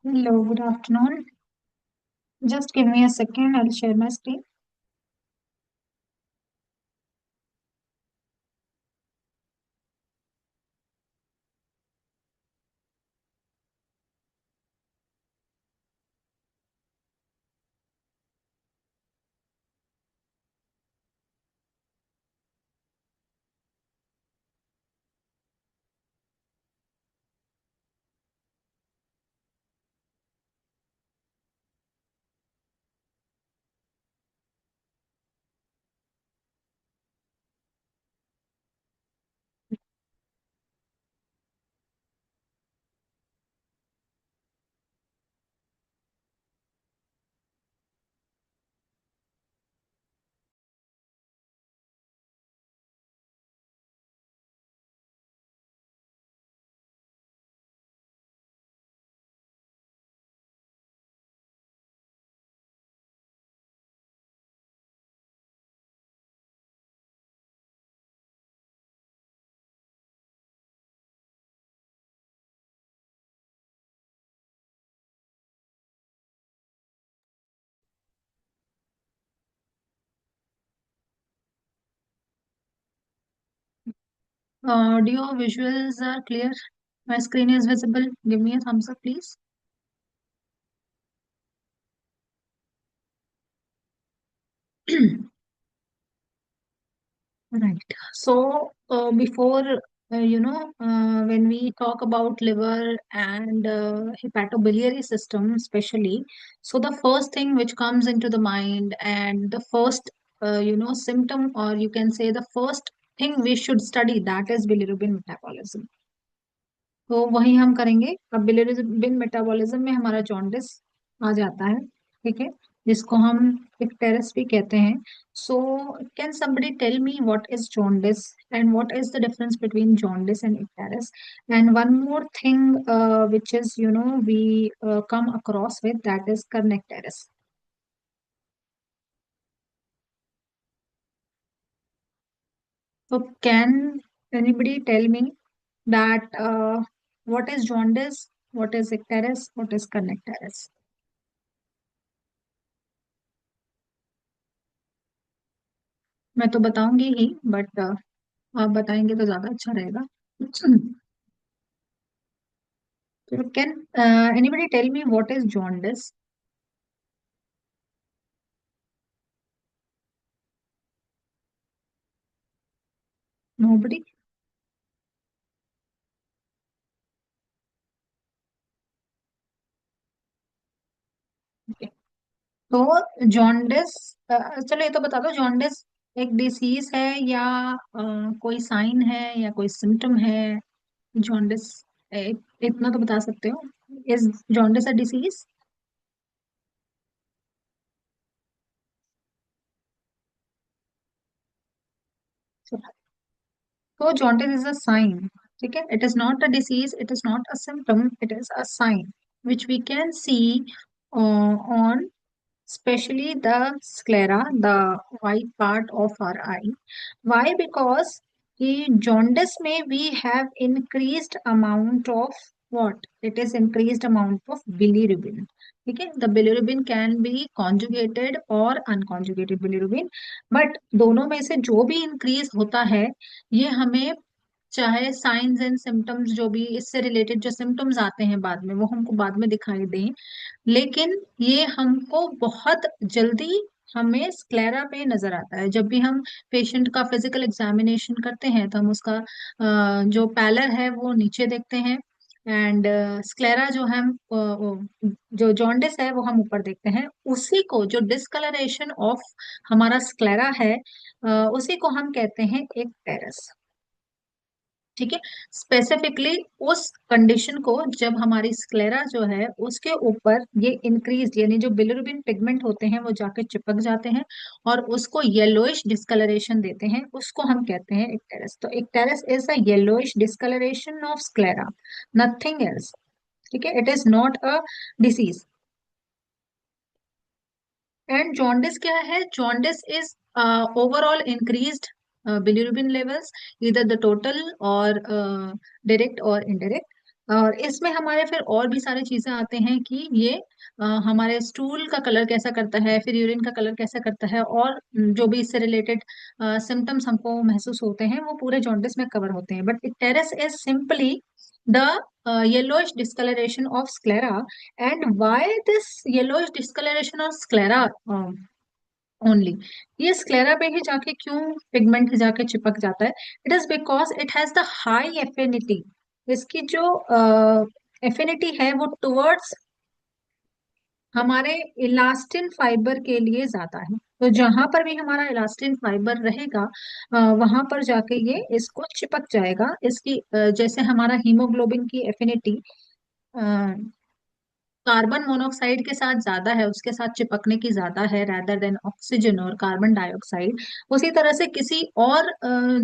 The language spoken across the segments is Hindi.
Hello, good afternoon. Just give me a second, I'll share my screen. Audio visuals are clear. My screen is visible. Give me a thumbs up, please. Right. So, when we talk about liver and hepatobiliary system, especially, so the first thing which comes into the mind and the first, symptom, or you can say the first thing we should study, that is bilirubin metabolism. तो वही हम करेंगे। अब बिलिरुबिन मेटाबॉलिज्म में हमारा जॉन्डिस आ जाता है, ठीक है, जिसको हम इक्टेरिस भी कहते हैं। So can somebody tell me what is jaundice and what is the difference between jaundice and icterus? And one more thing which is we come across with, that is kernicterus. So can anybody tell me that what is jaundice, what is icterus, what is kernicterus? मैं तो बताऊंगी ही, बट आप बताएंगे तो ज्यादा अच्छा रहेगा। So can anybody tell me what is jaundice? Nobody? Okay. तो जॉन्डिस, चलो ये तो बता दो, जॉन्डिस एक डिसीज है या कोई साइन है या कोई सिम्टम है? जॉन्डिस, इतना तो बता सकते हो। Is jaundice a disease? तो जॉन्डिस इज अ साइन, ठीक है। It is not a disease, it is not a symptom, it is a sign which we can see on especially the sclera, the white part of our eye. Why? Because in jaundice may we have increased amount of what? It is increased amount of bilirubin. Okay, the bilirubin can be conjugated or unconjugated bilirubin, but दोनों में से जो भी increase होता है, ये हमें, चाहे साइंस एंड सिम्टम्स जो भी इससे रिलेटेड जो सिम्टम्स आते हैं बाद में, वो हमको बाद में दिखाई दें, लेकिन ये हमको बहुत जल्दी हमें स्क्लेरा पे नजर आता है। जब भी हम पेशेंट का फिजिकल एग्जामिनेशन करते हैं तो हम उसका जो पैलर है वो नीचे देखते हैं, एंड स्क्लेरा जो है जो जॉन्डिस है वो हम ऊपर देखते हैं। उसी को, जो डिस्कलरेशन ऑफ हमारा स्क्लेरा है, उसी को हम कहते हैं एक टेरस, ठीक है। स्पेसिफिकली उस कंडीशन को, जब हमारी स्क्लेरा जो है उसके ऊपर ये इंक्रीज, यानी जो बिलिरुबिन पिगमेंट होते हैं वो जाके चिपक जाते हैं और उसको येलोइश डिस्कलरेशन देते हैं, उसको हम कहते हैं इक्टेरस। तो icterus is a yellowish discoloration of sclera, nothing else, ठीक है। It is not a disease. And jaundice क्या है? Jaundice is overall increased bilirubin levels, either the total or direct or indirect. और इसमें हमारे फिर और भी सारी चीजें आते हैं कि ये हमारे स्टूल का कलर कैसा करता है, फिर यूरिन का कलर कैसा करता है, और जो भी इससे रिलेटेड सिम्टम्स हमको महसूस होते हैं वो पूरे जॉन्डिस में कवर होते हैं। But icterus is simply the yellowish discoloration of sclera. And why this yellowish discoloration of sclera only, ये स्क्लेरा पे ही जाके क्यों पिगमेंट जाके चिपक जाता है? It is because it has the high affinity. इसकी जो एफिनिटी है वो टुवर्ड्स हमारे इलास्टिन फाइबर के लिए ज्यादा है। तो जहां पर भी हमारा इलास्टिन फाइबर रहेगा वहां पर जाके ये इसको चिपक जाएगा। इसकी जैसे हमारा हीमोग्लोबिन की एफिनिटी कार्बन मोनोऑक्साइड के साथ ज्यादा है, उसके साथ चिपकने की ज्यादा है रैदर देन ऑक्सीजन और कार्बन डाइऑक्साइड, उसी तरह से किसी और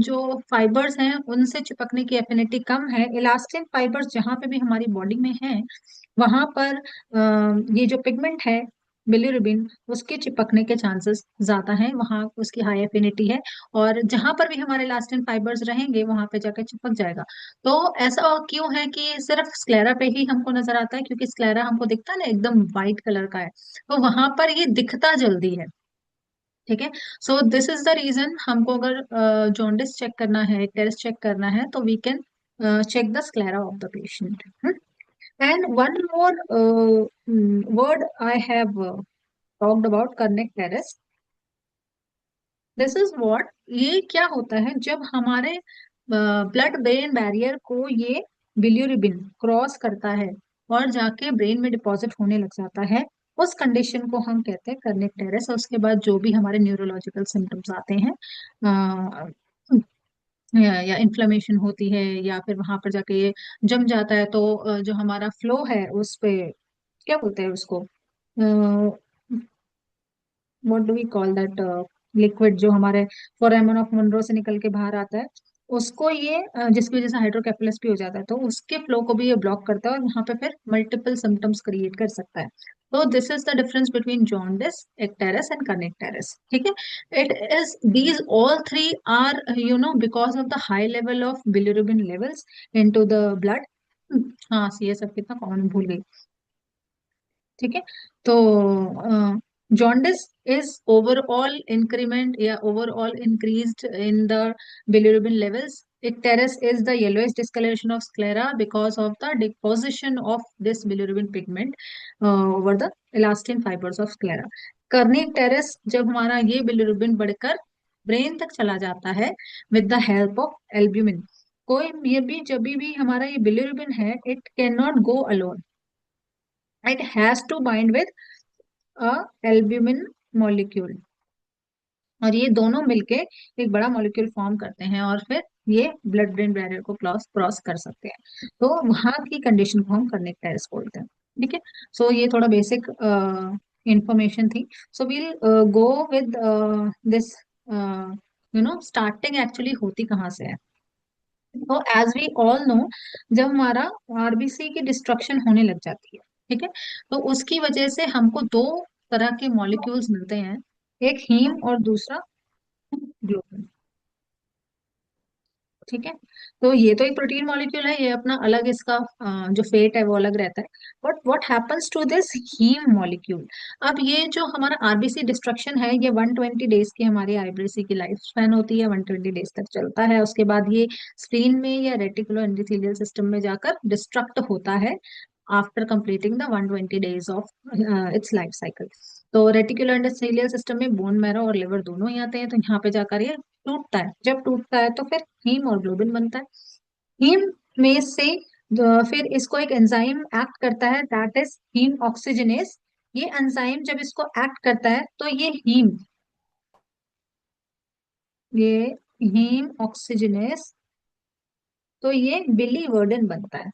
जो फाइबर्स हैं उनसे चिपकने की एफिनिटी कम है। इलास्टिन फाइबर्स जहाँ पे भी हमारी बॉडी में है वहां पर ये जो पिगमेंट है बिलिरुबिन, उसके चिपकने के चांसेस ज्यादा हैं, वहां उसकी हाई एफिनिटी है। और जहां पर भी हमारे इलास्टिन फाइबर्स रहेंगे वहां पे जाकर चिपक जाएगा। तो ऐसा क्यों है कि सिर्फ स्क्लेरा पे ही हमको नजर आता है? क्योंकि स्क्लेरा हमको दिखता है ना एकदम व्हाइट कलर का है, तो वहां पर ये दिखता जल्दी है। ठीक है, so this is the reason हमको अगर जॉन्डिस चेक करना है, टेस्ट चेक करना है, तो we can check the sclera of the patient. And one more word I have talked about, cardiac arrest. This is what, ये क्या होता है जब हमारे ब्लड ब्रेन बैरियर को ये बिलिरुबिन क्रॉस करता है और जाके ब्रेन में डिपॉजिट होने लग जाता है, उस कंडीशन को हम कहते हैं कर्निक टेरेस। और उसके बाद जो भी हमारे न्यूरोलॉजिकल सिम्टम्स आते हैं या इन्फ्लेमेशन होती है, या फिर वहां पर जाके ये जम जाता है, तो जो हमारा फ्लो है उस पे क्या बोलते हैं उसको, what do we call that liquid जो हमारे फोरामेन ऑफ मुनरो से निकल के बाहर आता है, उसको ये जिसकी वजह से हाइड्रोकेफेलस भी हो जाता है, तो उसके फ्लो को भी ये ब्लॉक करता है और वहां पे फिर मल्टीपल सिम्टम्स क्रिएट कर सकता है। तो this is the difference between jaundice, icterus and kernicterus. ठीक है, it is these all three are because of the high level of bilirubin levels into the blood. हाँ, ये सब कितना कॉमन भूल गई। ठीक है, तो जॉन्डिस इज ओवरऑल इंक्रीमेंट या overall increased in the bilirubin levels. Icterus is the yellowish discoloration of sclera because of the deposition of this bilirubin pigment over the elastin fibers of sclera. Kernicterus जब हमारा ये bilirubin बढ़कर ब्रेन तक चला जाता है with the help of albumin, कोई ये भी जब भी हमारा ये bilirubin है, it cannot go alone, it has to bind with a albumin molecule, और ये दोनों मिलके एक बड़ा मॉलिक्यूल फॉर्म करते हैं और फिर ये ब्लड ब्रेन बैरियर को क्रॉस क्रॉस कर सकते हैं। तो वहां की कंडीशन को हम कर्निक बोलते हैं। ठीक है, सो ये थोड़ा बेसिक इंफॉर्मेशन थी। So we'll go with this, starting actually होती कहाँ से है। तो एज वी ऑल नो, जब हमारा आरबीसी की डिस्ट्रक्शन होने लग जाती है, ठीक है, तो उसकी वजह से हमको दो तरह के मॉलिक्यूल्स मिलते हैं, एक हीम और दूसरा ग्लोबिन। ठीक है, तो ये तो एक प्रोटीन मॉलिक्यूल है, ये अपना अलग इसका जो फेट है वो अलग रहता है। But what happens to this heme molecule? अब ये जो हमारा आरबीसी डिस्ट्रक्शन है, ये 120 डेज की हमारी आरबीसी की लाइफ स्पैन होती है, 120 डेज तक चलता है। उसके बाद ये स्प्लीन में या रेटिकुलो एंडोथेलियल सिस्टम में जाकर डिस्ट्रक्ट होता है after completing the 120 days of its life cycle. तो रेटिकुलर एंडोथेलियल सिस्टम में बोन मैरो और लिवर दोनों ही आते हैं, तो यहाँ पे जाकर ये टूटता है। जब टूटता है तो फिर हीम और ग्लोबिन बनता है। हीम में से फिर इसको एक एंजाइम एक्ट करता है, दैट इज हीम ऑक्सीजनेस। ये एंजाइम जब इसको एक्ट करता है तो ये हीम ऑक्सीजनेस, तो ये बिलीवर्डन बनता है।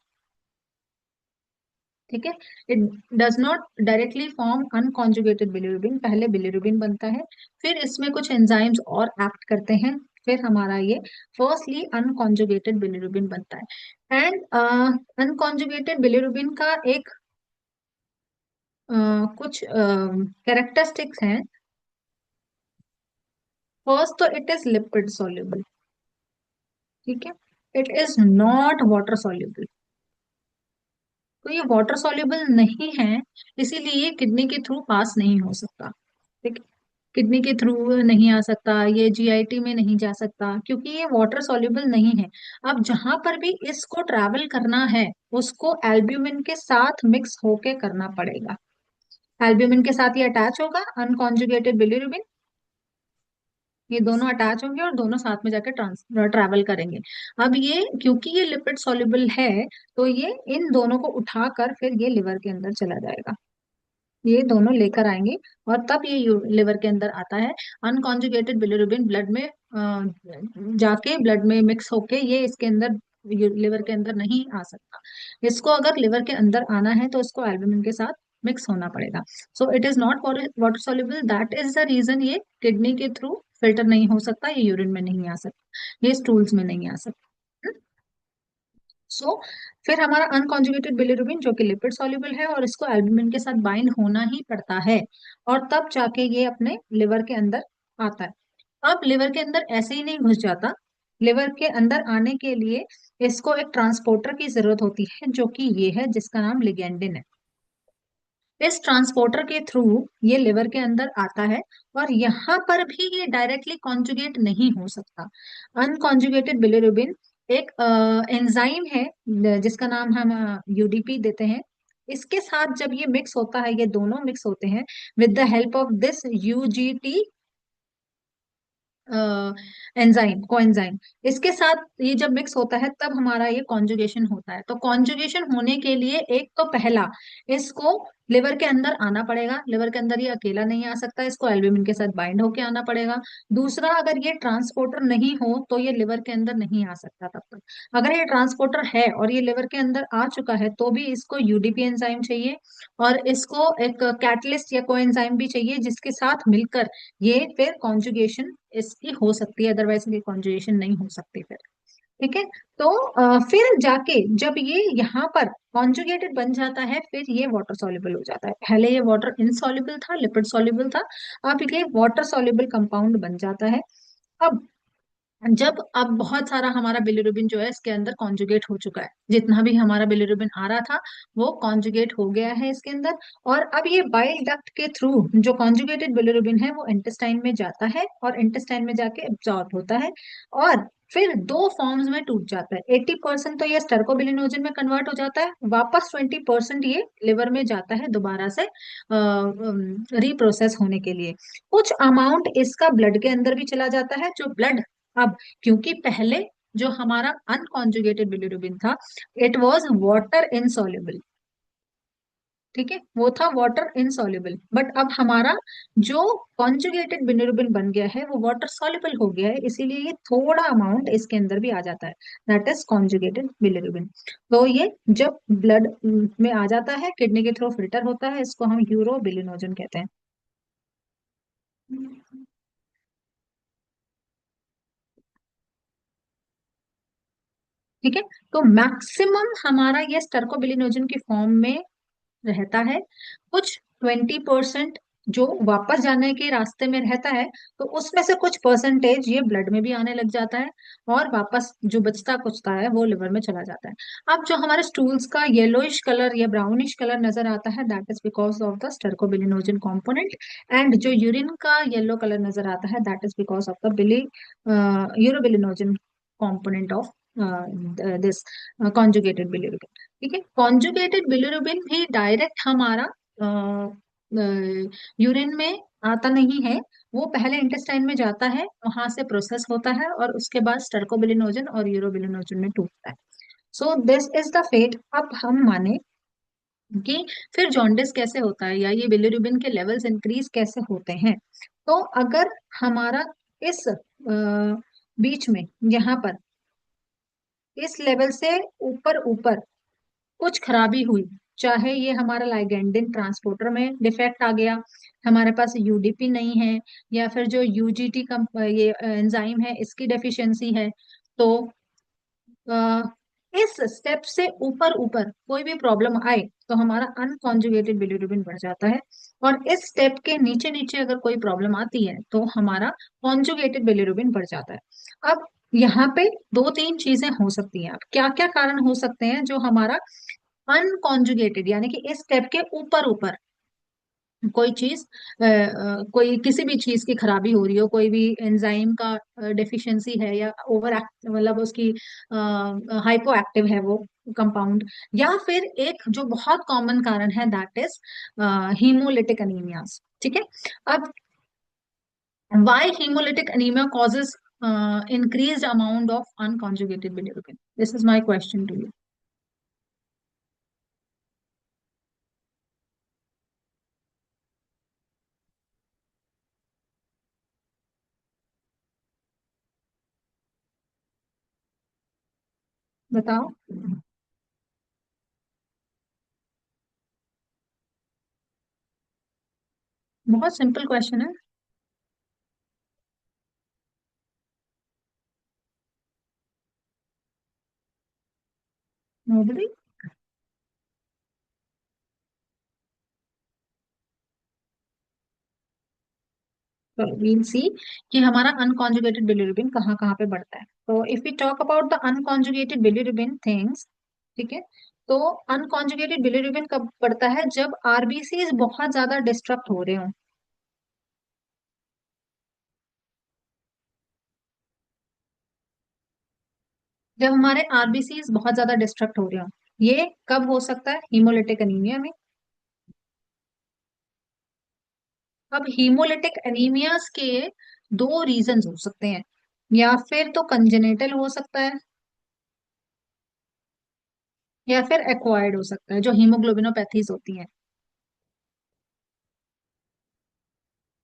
ठीक है, it does not directly form unconjugated bilirubin, पहले बिलिरुबिन बनता है, फिर इसमें कुछ एंजाइम्स और एक्ट करते हैं, फिर हमारा ये फर्स्टली अनकॉन्जुगेटेड बिलिरुबिन बनता है। एंड अनकॉन्जुगेटेड बिलिरुबिन का एक कुछ कैरेक्टरिस्टिक्स हैं। फर्स्ट तो इट इज लिपिड सॉल्युबल। ठीक है, it is not water soluble. तो ये वाटर सॉल्युबल नहीं है, इसीलिए ये किडनी के थ्रू पास नहीं हो सकता। ठीक है, किडनी के थ्रू नहीं आ सकता, ये जीआईटी में नहीं जा सकता, क्योंकि ये वाटर सॉल्युबल नहीं है। अब जहां पर भी इसको ट्रैवल करना है, उसको एल्ब्यूमिन के साथ मिक्स होके करना पड़ेगा। एल्ब्यूमिन के साथ ये अटैच होगा, अनकॉन्जुगेटेड बिलीरुबिन, ये दोनों अटैच होंगे और दोनों साथ में जाके ट्रैवल करेंगे। अब ये क्योंकि ये लिपिड सॉल्युबल है, तो ये इन दोनों को उठाकर फिर ये लिवर के अंदर चला जाएगा, ये दोनों लेकर आएंगे और तब ये लिवर के अंदर आता है। अनकॉन्जुगेटेड बिलिरुबिन ब्लड में जाके ब्लड में मिक्स होके ये इसके अंदर लिवर के अंदर नहीं आ सकता। इसको अगर लिवर के अंदर आना है तो इसको एल्बुमिन के साथ मिक्स होना पड़ेगा। So it is not water soluble, that is the reason ये किडनी के थ्रू फिल्टर नहीं हो सकता, ये यूरिन में नहीं आ सकता, ये स्टूल्स में नहीं आ सकता। सो फिर हमारा अनकॉन्जुगेटेड बिलिरुबिन जो कि लिपिड सॉल्युबल है और इसको एल्बुमिन के साथ बाइंड होना ही पड़ता है, और तब जाके ये अपने लिवर के अंदर आता है। अब लिवर के अंदर ऐसे ही नहीं घुस जाता, लिवर के अंदर आने के लिए इसको एक ट्रांसपोर्टर की जरूरत होती है, जो कि ये है, जिसका नाम लिगेंडिन है। इस ट्रांसपोर्टर के थ्रू ये लिवर के अंदर आता है, और यहाँ पर भी ये डायरेक्टली कॉन्जुगेट नहीं हो सकता। अनकॉन्जुगेटेड बिलिरुबिन एक एंजाइम है, जिसका नाम हम यूडीपी देते हैं। इसके साथ जब ये मिक्स होता है, ये दोनों मिक्स होते हैं with the help of this UGT enzyme, coenzyme, इसके साथ ये जब मिक्स होता है तब हमारा ये कॉन्जुगेशन होता है। तो कॉन्जुगेशन होने के लिए एक तो पहला, इसको लिवर के अंदर आना पड़ेगा, लिवर के अंदर ये अकेला नहीं आ सकता, इसको एल्ब्यूमिन के साथ बाइंड होके आना पड़ेगा। दूसरा, अगर ये ट्रांसपोर्टर नहीं हो तो ये लिवर के अंदर नहीं आ सकता तब तक। अगर ये ट्रांसपोर्टर है और ये लिवर के अंदर आ चुका है, तो भी इसको यूडीपी एंजाइम चाहिए, और इसको एक कैटलिस्ट या कोएंजाइम भी चाहिए, जिसके साथ मिलकर ये फिर कॉन्जुगेशन इसकी हो सकती है, अदरवाइज ये कॉन्जुगेशन नहीं हो सकती फिर। ठीक है, तो फिर जाके जब ये यहाँ पर कॉन्जुगेटेड बन जाता है, फिर ये वाटर सॉल्युबल हो जाता है। पहले ये वाटर इनसॉल्युबल था, लिपिड सॉल्युबल था, अब ये वाटर सॉल्युबल कंपाउंड बन जाता है। अब जब अब बहुत सारा हमारा बिलिरुबिन जो है इसके अंदर कॉन्जुगेट हो चुका है, जितना भी हमारा बिलिरुबिन आ रहा था वो कॉन्जुगेट हो गया है इसके अंदर, और अब ये बाइल डक्ट के थ्रू जो कॉन्जुगेटेड बिलिरुबिन है वो इंटेस्टाइन में जाता है, और इंटेस्टाइन में जाके एब्जॉर्ब होता है, और फिर दो फॉर्म्स में टूट जाता है। 80% तो ये स्टर्कोबिलिनोजन में कन्वर्ट हो जाता है, वापस 20% ये लिवर में जाता है दोबारा से रिप्रोसेस होने के लिए। कुछ अमाउंट इसका ब्लड के अंदर भी चला जाता है, जो ब्लड अब, क्योंकि पहले जो हमारा अनकॉन्जुगेटेड बिलिरुबिन था, इट वाज वाटर इनसॉल्युबल। ठीक है, वो था वाटर इनसॉल्युबल, बट अब हमारा जो कॉन्जुगेटेड बिलिरुबिन बन गया है वो वाटर सॉल्युबल हो गया है, इसीलिए ये थोड़ा अमाउंट इसके अंदर भी आ जाता है, दैट इज कॉन्जुगेटेड बिलिरुबिन। तो ये जब ब्लड में आ जाता है, किडनी के थ्रू फिल्टर होता है, इसको हम यूरोबिलिनोजन कहते हैं। ठीक है, तो मैक्सिमम हमारा ये स्टर्कोबिलिनोजन की फॉर्म में रहता है। कुछ 20% जो वापस जाने के रास्ते में रहता है, तो उसमें से कुछ परसेंटेज ये ब्लड में भी आने लग जाता है, और वापस जो बचता कुचता है वो लिवर में चला जाता है। अब जो हमारे स्टूल्स का येलोइश कलर या ब्राउनिश कलर नजर आता है, that is because of the stercobilinogen component, and जो यूरिन का येलो कलर नजर आता है, that is because of the bili urobilinogen component of this conjugated bilirubin. ठीक है, कॉन्जुगेटेड बिलिरुबिन भी डायरेक्ट हमारा यूरिन में आता नहीं है, वो पहले इंटेस्टाइन में जाता है, वहां से प्रोसेस होता है, और उसके बाद स्टर्कोबिलिनोजन और यूरोबिलिनोजन में टूटता है। So this is the fate. अब हम माने कि फिर जॉन्डिस कैसे होता है, या ये बिलिरुबिन के लेवल्स इंक्रीज कैसे होते हैं। तो अगर हमारा इस बीच में, यहाँ पर इस लेवल से ऊपर ऊपर कुछ खराबी हुई, चाहे ये हमारा लाइगेंडिन ट्रांसपोर्टर में डिफेक्ट आ गया, हमारे पास यूडीपी नहीं है, या फिर जो यूजीटी का ये एंजाइम है इसकी डेफिशिएंसी है, तो अ, इस स्टेप से ऊपर ऊपर कोई भी प्रॉब्लम आए, तो हमारा अनकॉन्जुगेटेड बिलिरुबिन बढ़ जाता है, और इस स्टेप के नीचे नीचे अगर कोई प्रॉब्लम आती है तो हमारा कॉन्जुगेटेड बिलिरुबिन बढ़ जाता है। अब यहाँ पे दो तीन चीजें हो सकती हैं। अब क्या क्या कारण हो सकते हैं जो हमारा अनकॉन्जुगेटेड यानी कि इस स्टेप के ऊपर ऊपर कोई चीज कोई किसी भी चीज की खराबी हो रही हो, कोई भी एंजाइम का डेफिशिएंसी है, या ओवर मतलब उसकी हाइपो एक्टिव है वो कंपाउंड, या फिर एक जो बहुत कॉमन कारण है दैट इज हीमोलिटिक एनीमियाज। ठीक है। अब why hemolytic anemia causes increased amount of unconjugated bilirubin? This is my question to you. बताओ। बहुत सिंपल क्वेश्चन है। नोबडी। वील सी कि हमारा अनकॉन्जुगेटेड बिलिरुबिन कहाँ कहाँ पे बढ़ता है। तो if we talk about the unconjugated bilirubin things, ठीक है, तो अनकॉन्जुगेटेड बिलिरुबिन कब बढ़ता है? जब आरबीसी बहुत ज्यादा डिस्ट्रक्ट हो रहे हो। जब हमारे आरबीसी बहुत ज्यादा डिस्ट्रक्ट हो रहे हो, ये कब हो सकता है? हीमोलिटिक एनीमिया में। अब हीमोलिटिक एनीमियास के दो रीजंस हो सकते हैं। या फिर तो कंजेनेटल हो सकता है, या फिर एक्वायर्ड हो सकता है, जो हीमोग्लोबिनोपैथीज होती हैं।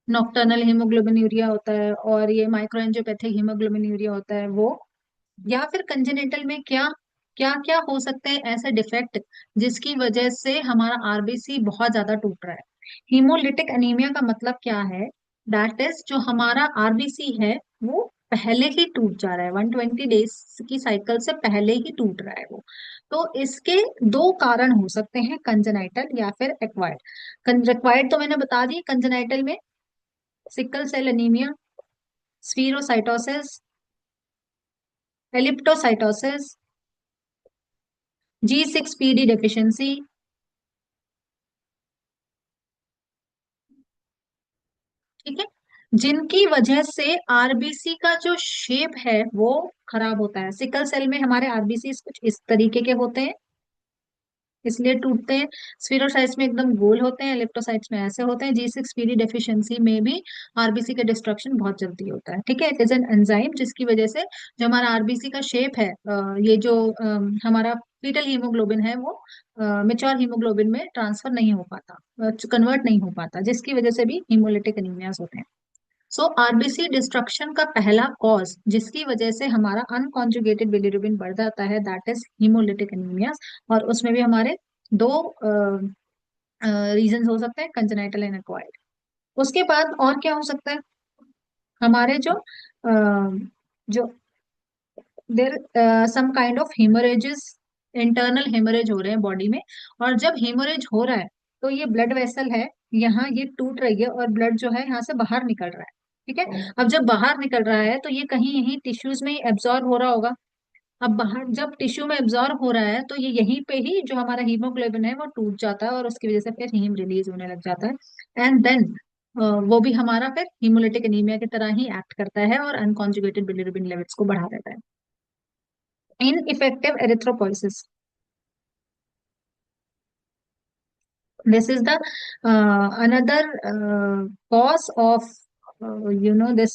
नॉक्टर्नल हीमोग्लोबिन होता है, और ये माइक्रोएंजियोपैथिक हीमोग्लोबिन होता है वो। या फिर कंजेनेटल में क्या क्या क्या हो सकते हैं ऐसे डिफेक्ट जिसकी वजह से हमारा आरबीसी बहुत ज्यादा टूट रहा है? हीमोलिटिक एनीमिया का मतलब क्या है? दैट इज जो हमारा आरबीसी है वो पहले ही टूट जा रहा है, 120 डेज की साइकिल से पहले ही टूट रहा है वो। तो इसके दो कारण हो सकते हैं, कंजेनाइटल या फिर एक्वायर्ड। एक्वायर्ड तो मैंने बता दी, कंजेनाइटल में sickle cell anaemia, spherocytosis, elliptocytosis, G6PD deficiency. ठीक है। जिनकी वजह से आरबीसी का जो शेप है वो खराब होता है। सिकल सेल में हमारे आरबीसी कुछ इस तरीके के होते हैं, इसलिए टूटते हैं। स्फीरोसाइट्स में एकदम गोल होते हैं, इलेक्ट्रोसाइट्स में ऐसे होते हैं। G6PD डेफिशिएंसी में भी आरबीसी का डिस्ट्रक्शन बहुत जल्दी होता है। ठीक है। इट इज एन एंजाइम जिसकी वजह से जो हमारा आरबीसी का शेप है, ये जो हमारा फीटल हीमोग्लोबिन है वो मेच्योर हीमोग्लोबिन में ट्रांसफर नहीं हो पाता, कन्वर्ट नहीं हो पाता, जिसकी वजह से भी हीमोलिटिक एनीमियाज होते हैं। सो आरबीसी डिस्ट्रक्शन का पहला कॉज जिसकी वजह से हमारा अनकॉन्जुगेटेड बिलिरुबिन बढ़ जाता है दैट इज हीमोलिटिक एनीमियाज। और उसमें भी हमारे दो रीजंस हो सकते हैं, कंजेनाइटल एंड एक्वायर्ड। उसके बाद और क्या हो सकता है? हमारे जो जो there some kind of haemorrhages, internal haemorrhage हो रहे हैं बॉडी में। और जब हेमोरेज हो रहा है तो ये ब्लड वेसल है, यहाँ ये टूट रही है और ब्लड जो है यहाँ से बाहर निकल रहा है। ठीक है। अब जब बाहर निकल रहा है तो ये कहीं यहीं टिश्यूज में ही एब्जॉर्ब हो रहा होगा। अब बाहर जब टिश्यू में एब्जॉर्ब हो रहा है तो ये यहीं पे ही जो हमारा हीमोग्लोबिन है वो टूट जाता है, और उसकी वजह से फिर हीम रिलीज होने लग जाता है। एंड देन वो भी हमारा फिर हीमोलिटिक एनीमिया की तरह ही एक्ट करता है और अनकॉन्जुगेटेड बिलिरुबिन लेवल्स को बढ़ा देता है। Ineffective erythropoiesis. This is the another cause of this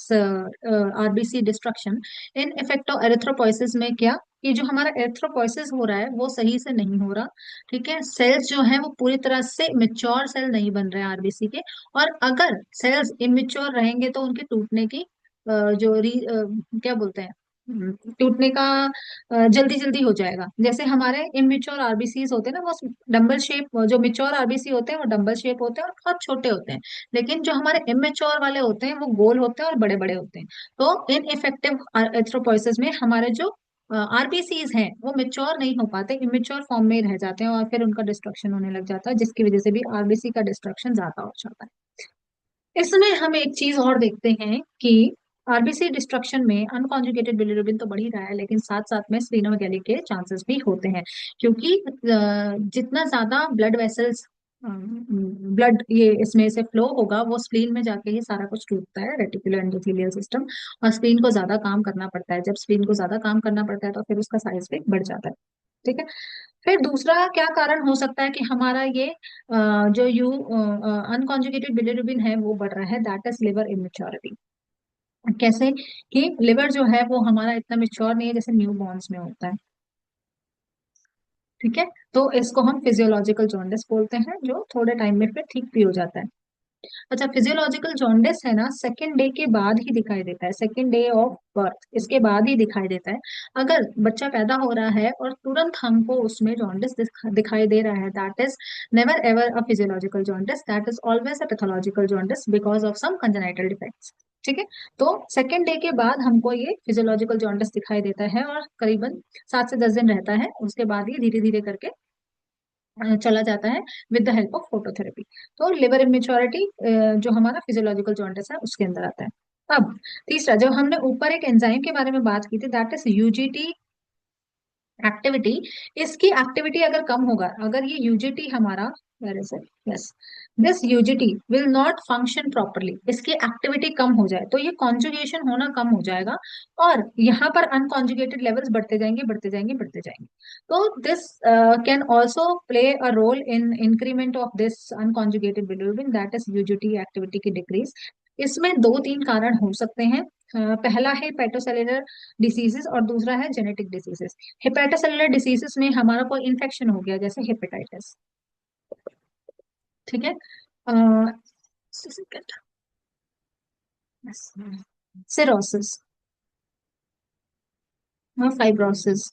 RBC destruction. In effect of erythropoiesis में क्या, कि जो हमारा एरिथ्रोपोइसिस हो रहा है वो सही से नहीं हो रहा। ठीक है। सेल्स जो है वो पूरी तरह से मेच्योर सेल नहीं बन रहे हैं आरबीसी के। और अगर सेल्स इमेच्योर रहेंगे तो उनके टूटने की क्या बोलते हैं, टूटने का जल्दी जल्दी हो जाएगा। जैसे हमारे इमेच्योर आरबीसीज होते हैं ना, वो डंबल शेप, जो मेच्योर आरबीसी होते हैं वो डंबल शेप होते हैं और बहुत छोटे होते हैं। लेकिन जो हमारे इमेच्योर वाले होते हैं वो गोल होते हैं और बड़े बड़े होते हैं। तो इन इफेक्टिव एथ्रोपोइसिस में हमारे जो आरबीसीज हैं वो मेच्योर नहीं हो पाते, इमेच्योर फॉर्म में ही रह जाते हैं, और फिर उनका डिस्ट्रक्शन होने लग जाता है, जिसकी वजह से भी आरबीसी का डिस्ट्रक्शन ज्यादा हो जाता है। इसमें हम एक चीज और देखते हैं कि आरबीसी डिस्ट्रक्शन में अनकॉन्जुगेटेड बिलिरुबिन तो बढ़ ही रहा है, लेकिन साथ साथ में स्प्लीनोमेगाली के चांसेस भी होते हैं, क्योंकि जितना ज्यादा ब्लड वेसल्स, ब्लड ये इसमें से फ्लो होगा, वो स्प्लीन में जाके ही सारा कुछ टूटता है, रेटिकुलर एंडोथेलियल सिस्टम। और स्प्लीन को ज्यादा काम करना पड़ता है, जब स्प्लीन को ज्यादा काम करना पड़ता है तो फिर उसका साइज भी बढ़ जाता है। ठीक है। फिर दूसरा क्या कारण हो सकता है कि हमारा ये जो यू अनकॉन्जुगेटेड बिलिरुबिन है वो बढ़ रहा है, दैट इज लिवर इमेच्योरिटी। कैसे? कि लिवर जो है वो हमारा इतना मेच्योर नहीं है जैसे न्यू बॉर्न्स में होता है। ठीक है। तो इसको हम फिजियोलॉजिकल जॉन्डिस बोलते हैं, जो थोड़े टाइम में फिर ठीक भी हो जाता है। अच्छा, फिजियोलॉजिकल जॉन्डिस है ना, सेकेंड डे के बाद ही दिखाई देता है, सेकेंड डे ऑफ बर्थ, इसके बाद ही दिखाई देता है। अगर बच्चा पैदा हो रहा है और तुरंत हमको उसमें जॉन्डिस दिखाई दे रहा है, that is never ever a physiological jaundice, that is always a pathological jaundice because of some congenital defects. ठीक है। तो सेकेंड डे के बाद हमको ये फिजियोलॉजिकल जॉन्डिस दिखाई देता है, और करीबन 7 से 10 दिन रहता है, उसके बाद ये धीरे धीरे करके चला जाता है with the help of phototherapy. तो लिवर इमेच्योरिटी जो हमारा फिजियोलॉजिकल जॉन्डिस है उसके अंदर आता है। अब तीसरा, जब हमने ऊपर एक एंजाइम के बारे में बात की थी, दैट इज यूजीटी एक्टिविटी। इसकी एक्टिविटी अगर कम होगा, अगर ये यूजीटी हमारा, where is it, yes, this UGT will not function properly, इसकी एक्टिविटी कम हो जाए तो ये कॉन्जुगेशन होना कम हो जाएगा, और यहाँ पर अनकॉन्जुगेटेड लेवल्स बढ़ते जाएंगे बढ़ते जाएंगे बढ़ते जाएंगे। तो this can also play a role in increment of this unconjugated bilirubin, that is UGT activity की डिक्रीज। इसमें दो तीन कारण हो सकते हैं। पहला है पेटोसेलुलर डिसीजेस और दूसरा है जेनेटिक डिसीजेस। हेपेटोसेलुलर डिसीजेस में हमारा कोई इन्फेक्शन हो गया, जैसे हेपेटाइटिस। ठीक है। सिरोसिस, फाइब्रोसिस,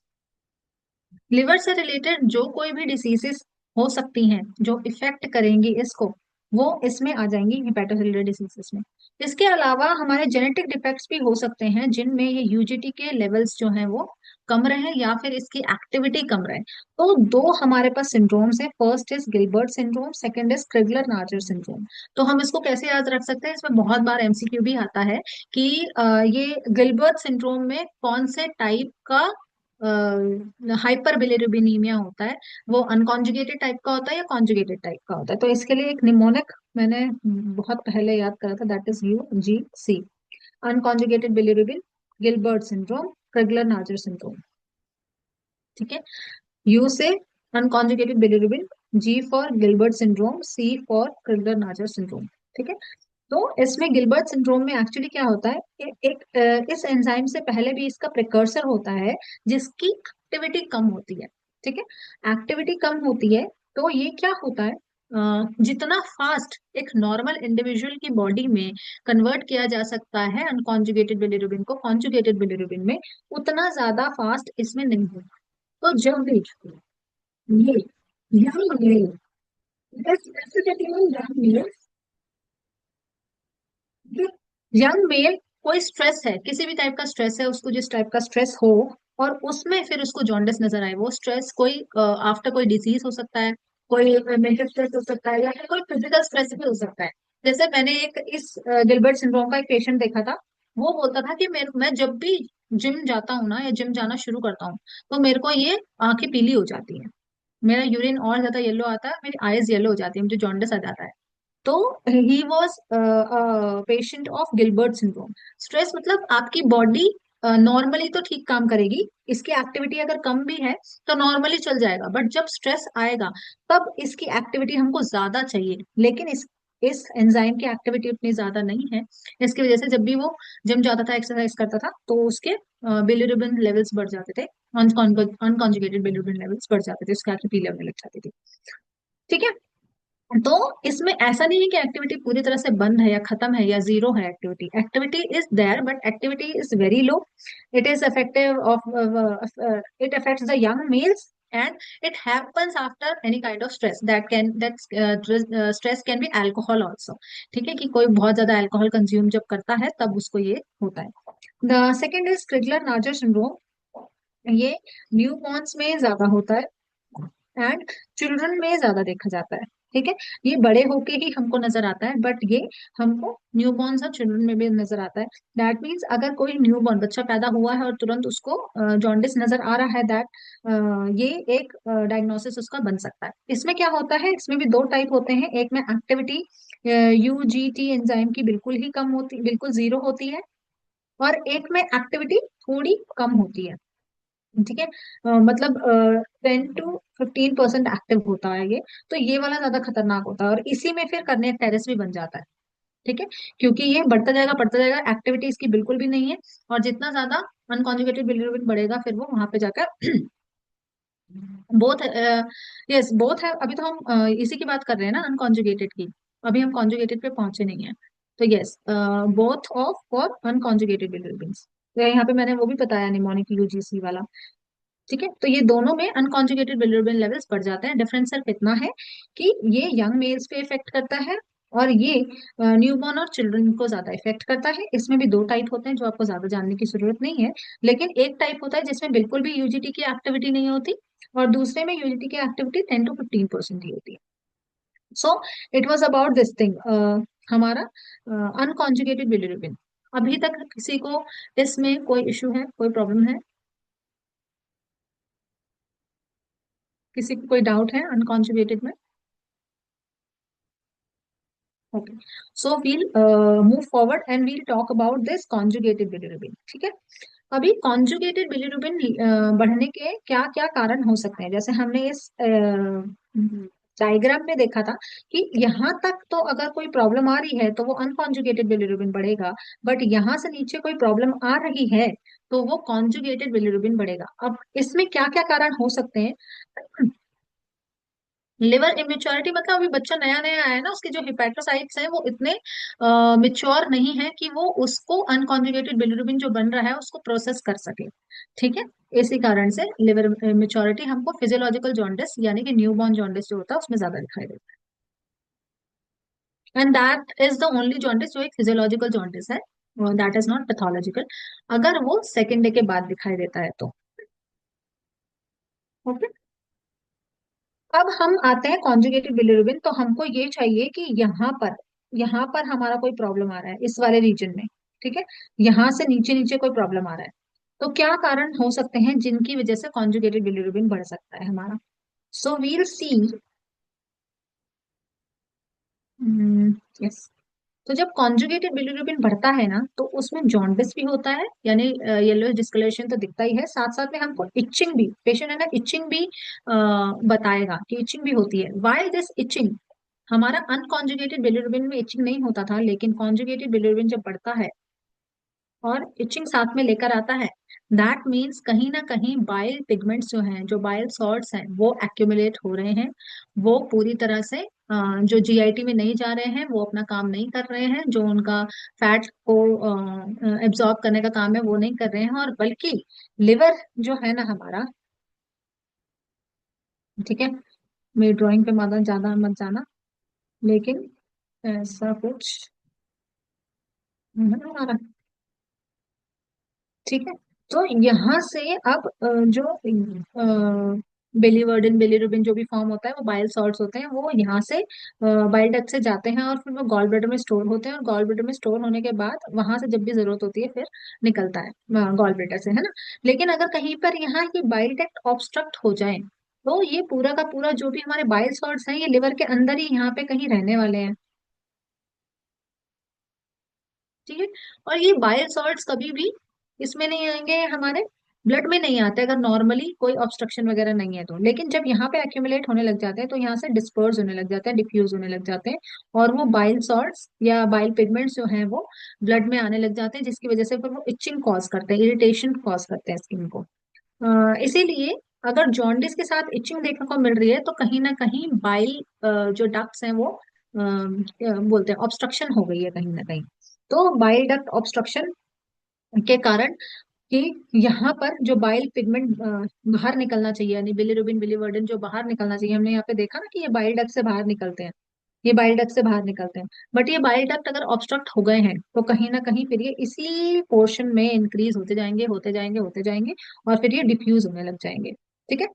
लिवर से रिलेटेड जो कोई भी डिसीजेस हो सकती हैं जो इफेक्ट करेंगी इसको, वो इसमें आ जाएंगी हेपेटोसेलुलर डिसीजेस में। इसके अलावा हमारे जेनेटिक डिफेक्ट्स भी हो सकते हैं, जिनमें ये यूजीटी के लेवल्स जो हैं वो कम रहे, या फिर इसकी एक्टिविटी कम रहे। तो दो हमारे पास सिंड्रोम्स हैं, first is Gilbert syndrome, second is Crigler Najjar syndrome. तो हम इसको कैसे याद रख सकते हैं, इसमें बहुत बार एमसीक्यू भी आता है कि ये गिलबर्ट सिंड्रोम में कौन से टाइप का हाइपर बिलिरुबिनीमिया होता है, वो अनकॉन्जुगेटेड टाइप का होता है या कॉन्जुगेटेड टाइप का होता है। तो इसके लिए एक निमोनिक मैंने बहुत पहले याद करा था, that is UGC, unconjugated bilirubin Gilbert syndrome, Crigler Najjar syndrome. ठीक है। यू से unconjugated bilirubin, G for Gilbert syndrome, C for Crigler Najjar syndrome. ठीक है। तो इसमें गिलबर्ट सिंड्रोम में एक्चुअली क्या होता है, इस एंजाइम से पहले भी इसका प्रिकर्सर होता है जिसकी एक्टिविटी कम होती है। ठीक है। एक्टिविटी कम होती है, तो ये क्या होता है, जितना फास्ट एक नॉर्मल इंडिविजुअल की बॉडी में कन्वर्ट किया जा सकता है अनकॉन्जुगेटेड बिलिरुबिन को कॉन्जुगेटेड बिलिरुबिन में, उतना ज्यादा फास्ट इसमें नहीं होगा। तो जब भी ये young male, that's specifically young male, young mail, कोई स्ट्रेस है, किसी भी टाइप का स्ट्रेस है, उसको जिस टाइप का स्ट्रेस हो, और उसमें फिर उसको जॉन्डिस नजर आए, वो स्ट्रेस कोई आफ्टर कोई डिजीज हो सकता है, कोई मेंटल स्ट्रेस हो सकता है, या फिर कोई फिजिकल स्ट्रेस भी हो सकता है। जैसे मैंने एक इस गिलबर्ट सिंड्रोम का एक पेशेंट देखा था, वो बोलता था कि मैं जब भी जिम जाता हूँ ना, या जिम जाना शुरू करता हूँ, तो मेरे को ये आंखें पीली हो जाती हैं, मेरा यूरिन और ज्यादा येलो आता है, मेरी आईज येलो हो जाती है, मुझे जॉन्डिस आ जाता है। तो he was patient of Gilbert syndrome. Stress मतलब आपकी बॉडी नॉर्मली तो ठीक काम करेगी, इसकी एक्टिविटी अगर कम भी है तो नॉर्मली चल जाएगा, बट जब स्ट्रेस आएगा तब इसकी एक्टिविटी हमको ज्यादा चाहिए, लेकिन इस एंजाइम की एक्टिविटी उतनी ज्यादा नहीं है। इसकी वजह से जब भी वो जिम जाता था, एक्सरसाइज करता था, तो उसके बिलिरुबिन लेवल्स बढ़ जाते थे, अनकॉन्जुगेटेड बिलिरुबिन लेवल्स बढ़ जाते थे, उसकी आंखें पीले होने लग जाती थी। ठीक है। तो इसमें ऐसा नहीं है कि एक्टिविटी पूरी तरह से बंद है या खत्म है या जीरो है, activity activity is there, but activity is very low. It is effective of, it affects the young males, and it happens after any kind of stress, that stress can be alcohol also. ठीक है, कि कोई बहुत ज्यादा अल्कोहल कंज्यूम जब करता है तब उसको ये होता है। The second is Crigler Najjar syndrome. ये न्यू में ज्यादा होता है, एंड चिल्ड्रन में ज्यादा देखा जाता है। ठीक है। ये बड़े होके ही हमको नजर आता है, बट ये हमको न्यूबॉर्न्स और चिल्ड्रन में भी नजर आता है। दैट मीन्स अगर कोई न्यूबॉर्न बच्चा पैदा हुआ है और तुरंत उसको जॉन्डिस नजर आ रहा है, दैट ये एक डायग्नोसिस उसका बन सकता है। इसमें क्या होता है, इसमें भी दो टाइप होते हैं। एक में एक्टिविटी यूजीटी एंजाइम की बिल्कुल ही कम होती, बिल्कुल जीरो होती है, और एक में एक्टिविटी थोड़ी कम होती है। ठीक है। मतलब 10 to 15% एक्टिव होता है ये। तो ये वाला ज्यादा खतरनाक होता है, और इसी में फिर कार्डियक टेरेस भी बन जाता है। ठीक है। क्योंकि ये बढ़ता जाएगा, एक्टिविटी इसकी बिल्कुल भी नहीं है। और जितना ज्यादा अनकॉन्जुगेटेड बिलीरुबिन बढ़ेगा, फिर वो वहां पे जाकर बोथ, यस बोथ है। अभी तो हम इसी की बात कर रहे हैं ना, अनकॉन्जुगेटेड की। अभी हम कॉन्जुगेटेड पे पहुंचे नहीं है। तो yes, both of for unconjugated bilirubin. तो यहाँ पे मैंने वो भी बताया, निमोनिक यूजीसी वाला। ठीक है। तो ये दोनों में अनकॉन्जुगेटेड बिलिरुबिन लेवल्स बढ़ जाते हैं। डिफरेंस सिर्फ इतना है कि ये यंग मेल्स पे इफेक्ट करता है, और ये न्यूबॉर्न और चिल्ड्रन को ज्यादा इफेक्ट करता है। इसमें भी दो टाइप होते हैं, जो आपको ज्यादा जानने की जरूरत नहीं है। लेकिन एक टाइप होता है जिसमें बिल्कुल भी यूजीटी की एक्टिविटी नहीं होती, और दूसरे में यूजीटी की एक्टिविटी 10 to 15% ही होती है। So it was about this thing, हमारा अनकॉन्जुगेटेड बिलिरुबिन। अभी तक किसी को इसमें कोई इशू है, कोई प्रॉब्लम है? किसी को कोई डाउट है अनकॉन्जुगेटेड में? Okay, so we'll move forward and we'll talk about this conjugated bilirubin. ठीक है। अभी कॉन्जुगेटेड बिलिरुबिन बढ़ने के क्या क्या कारण हो सकते हैं, जैसे हमने इस डायग्राम में देखा था कि यहाँ तक तो अगर कोई प्रॉब्लम आ रही है तो वो अनकॉन्जुगेटेड बिलिरुबिन बढ़ेगा, बट यहाँ से नीचे कोई प्रॉब्लम आ रही है तो वो कॉन्जुगेटेड बिलिरुबिन बढ़ेगा। अब इसमें क्या क्या कारण हो सकते हैं? लिवर इमेच्योरिटी मतलब अभी बच्चा नया नया आया है ना, उसके जो हिपेटोसाइट्स हैं वो इतने मिच्योर नहीं है कि वो उसको अनकॉन्जुगेटेड बिलिरुबिन जो बन रहा है उसको प्रोसेस कर सके। ठीक है। इसी कारण से लिवर इमेच्योरिटी हमको फिजियोलॉजिकल जॉन्डिस यानी कि न्यूबॉर्न जॉन्डिस जो होता है उसमें ज्यादा दिखाई देता है। And that is the only jaundice जो एक फिजियोलॉजिकल जॉन्डिस है, दैट इज नॉट पैथोलॉजिकल, अगर वो सेकेंड डे के बाद दिखाई देता है तो। ओके। अब हम आते हैं कॉन्जुगेटेड बिलिरुबिन। तो हमको ये चाहिए कि यहाँ पर हमारा कोई प्रॉब्लम आ रहा है इस वाले रीजन में। ठीक है। यहाँ से नीचे नीचे कोई प्रॉब्लम आ रहा है, तो क्या कारण हो सकते हैं जिनकी वजह से कॉन्जुगेटेड बिलिरुबिन बढ़ सकता है हमारा? सो वील सी। यस। तो जब कॉन्जुगेटेड बिलिरुबिन बढ़ता है ना, तो उसमें जॉन्डिस भी होता है, यानी येलो डिस्कलरेशन तो दिखता ही है, साथ साथ में हमको इचिंग भी, पेशेंट है ना, इचिंग भी बताएगा कि इचिंग भी होती है। Why this itching? हमारा अनकॉन्जुगेटेड बिलिरुबिन में इचिंग नहीं होता था, लेकिन कॉन्जुगेटेड बिलिरुबिन जब बढ़ता है और इचिंग साथ में लेकर आता है, दैट मीन्स कहीं ना कहीं बाइल पिगमेंट्स जो हैं, जो बाइल सॉल्ट्स हैं, वो एक्यूमुलेट हो रहे हैं। वो पूरी तरह से जो जीआईटी में नहीं जा रहे हैं, वो अपना काम नहीं कर रहे हैं, जो उनका फैट को एब्जॉर्ब करने का काम है वो नहीं कर रहे हैं, और बल्कि लिवर जो है ना हमारा, ठीक है, मेरी ड्राइंग पे ज्यादा ज्यादा मत जाना, लेकिन ऐसा कुछ नहीं आ रहा। ठीक है। तो यहाँ से अब जो बिलीवर्डिन बिलीरुबिन जो भी फॉर्म होता है, वो बाइल सॉल्ट्स होते हैं, वो यहाँ से बाइल डक्ट से जाते हैं और फिर वो गॉल ब्लैडर में स्टोर होते हैं, और गॉल ब्लैडर में स्टोर होने के बाद वहां से जब भी जरूरत होती है फिर निकलता है गॉल ब्लैडर से, है ना। लेकिन अगर कहीं पर यहाँ की बाइल डक्ट ऑब्स्ट्रक्ट हो जाए, तो ये पूरा का पूरा जो भी हमारे बाइल सॉल्ट्स हैं, ये लिवर के अंदर ही यहाँ पे कहीं रहने वाले हैं। ठीक है। और ये बाइल सॉल्ट्स कभी भी इसमें नहीं आएंगे, हमारे ब्लड में नहीं आते अगर नॉर्मली कोई ऑब्स्ट्रक्शन वगैरह नहीं है तो। लेकिन जब यहाँ पे एक्यूमुलेट होने लग जाते हैं तो यहाँ से डिस्पर्स होने लग जाते हैं, डिफ्यूज होने लग जाते हैं, और वो बाइल सॉल्ट्स या बाइल पिगमेंट्स जो हैं वो ब्लड में आने लग जाते हैं, जिसकी वजह से फिर वो इचिंग कॉज करते हैं, इरिटेशन कॉज करते हैं स्किन को। इसीलिए अगर जॉन्डिस के साथ इचिंग देखने को मिल रही है, तो कहीं ना कहीं बाइल जो डक्ट्स हैं वो क्या बोलते हैं, ऑब्स्ट्रक्शन हो गई है कहीं ना कहीं। तो बाइल डक्ट ऑब्स्ट्रक्शन के कारण कि यहाँ पर जो बाइल पिगमेंट बाहर निकलना चाहिए, यानी बिलिरुबिन बिलीवर्डन जो बाहर निकलना चाहिए, हमने यहाँ पे देखा ना कि ये बाइल डक्ट से बाहर निकलते हैं, ये बाइल डक्ट से बाहर निकलते हैं। बट ये बाइल डक्ट अगर ऑब्स्ट्रक्ट हो गए हैं तो कहीं ना कहीं फिर ये इसी पोर्शन में इंक्रीज होते जाएंगे, होते जाएंगे, होते जाएंगे, और फिर ये डिफ्यूज होने लग जाएंगे। ठीक है।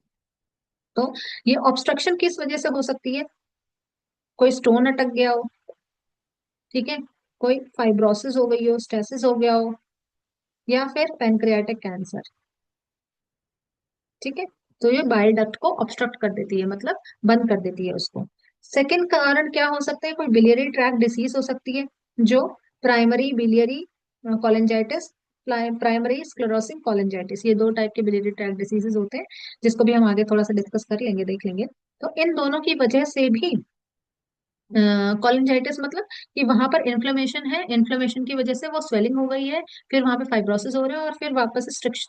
तो ये ऑब्स्ट्रक्शन किस वजह से हो सकती है? कोई स्टोन अटक गया हो, ठीक है, कोई फाइब्रोसिस हो गई हो, स्टेसिस हो गया हो, या फिर पेनक्रियाटिक कैंसर, ठीक है। तो ये बाइल डक्ट को ऑब्स्ट्रक्ट कर देती है, मतलब बंद कर देती है उसको। सेकंड कारण क्या हो सकता है, कोई बिलियरी ट्रैक्ट डिसीज हो सकती है, जो primary biliary cholangitis, primary sclerosing cholangitis, ये दो टाइप के बिलियरी ट्रैक्ट डिसीजेस होते हैं, जिसको भी हम आगे थोड़ा सा डिस्कस कर लेंगे, देख लेंगे। तो इन दोनों की वजह से भी कोलिंजाइटिस, मतलब कि वहां पर इन्फ्लेमेशन है, इन्फ्लेमेशन की वजह से वो स्वेलिंग हो गई है, फिर वहां पे फाइब्रोसिस हो रहा है, और फिर वापस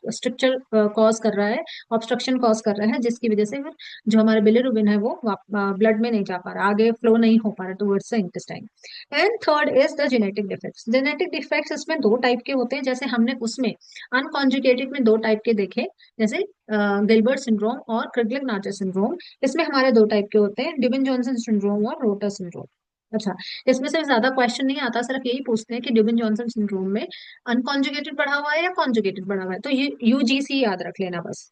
स्ट्रक्चर कॉज कर रहा है, ऑब्स्ट्रक्शन कॉज कर रहा है, जिसकी वजह से फिर जो हमारा बिलिरुबिन है वो ब्लड में नहीं जा पा रहा, आगे फ्लो नहीं हो पा रहा towards the intestine. And third is the genetic defects. Genetic defects इसमें दो टाइप के होते हैं, जैसे हमने उसमें अनकॉन्जुगेटेड में दो टाइप के देखे, जैसे गिलबर्ट सिंड्रोम और क्रिगलिक नाचर सिंड्रोम। इसमें हमारे दो टाइप के होते हैं, डिबिन जॉनसन सिंड्रोम और रोटर सिंड्रोम। अच्छा, इसमें से ज्यादा क्वेश्चन नहीं आता, सिर्फ यही पूछते हैं कि डिबिन जॉनसन सिंड्रोम में अनकॉन्जुगेटेड पढ़ा हुआ है या कॉन्जुगेटेड पढ़ा हुआ है, तो ये यूजीसी याद रख लेना बस,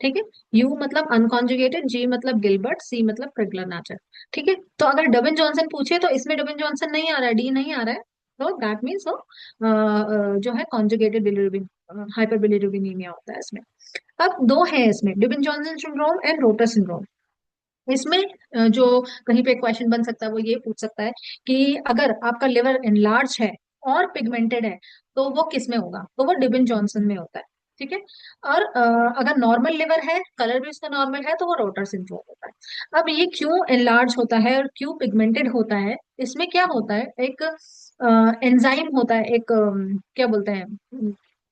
ठीक है। यू मतलब अनकॉन्जुगेटेड, जी मतलब गिलबर्ट, सी मतलब क्रिगलर नाचर, ठीक है। तो अगर डबिन जॉनसन पूछे तो इसमें डबिन जॉनसन नहीं आ रहा है, डी नहीं आ रहा है, तो दैट मीन्स वो जो है कॉन्जुगेटेड बिलिरुबिन, हाइपर बिलिरुबिनीमिया होता है इसमें। अब दो है इसमें, Dubin Johnson syndrome and Rotor syndrome. इसमें जो कहीं पे क्वेश्चन बन सकता है वो ये पूछ सकता है कि अगर आपका लिवर enlarged है और पिगमेंटेड है, तो वो किस में होगा, तो वो डिबिन जॉनसन में होता है, ठीक है। और अगर नॉर्मल लिवर है, कलर भी उसका नॉर्मल है, तो वो रोटर सिंड्रोम होता है। अब ये क्यों enlarged होता है और क्यों पिगमेंटेड होता है, इसमें क्या होता है, एक एंजाइम होता है, एक क्या बोलते हैं,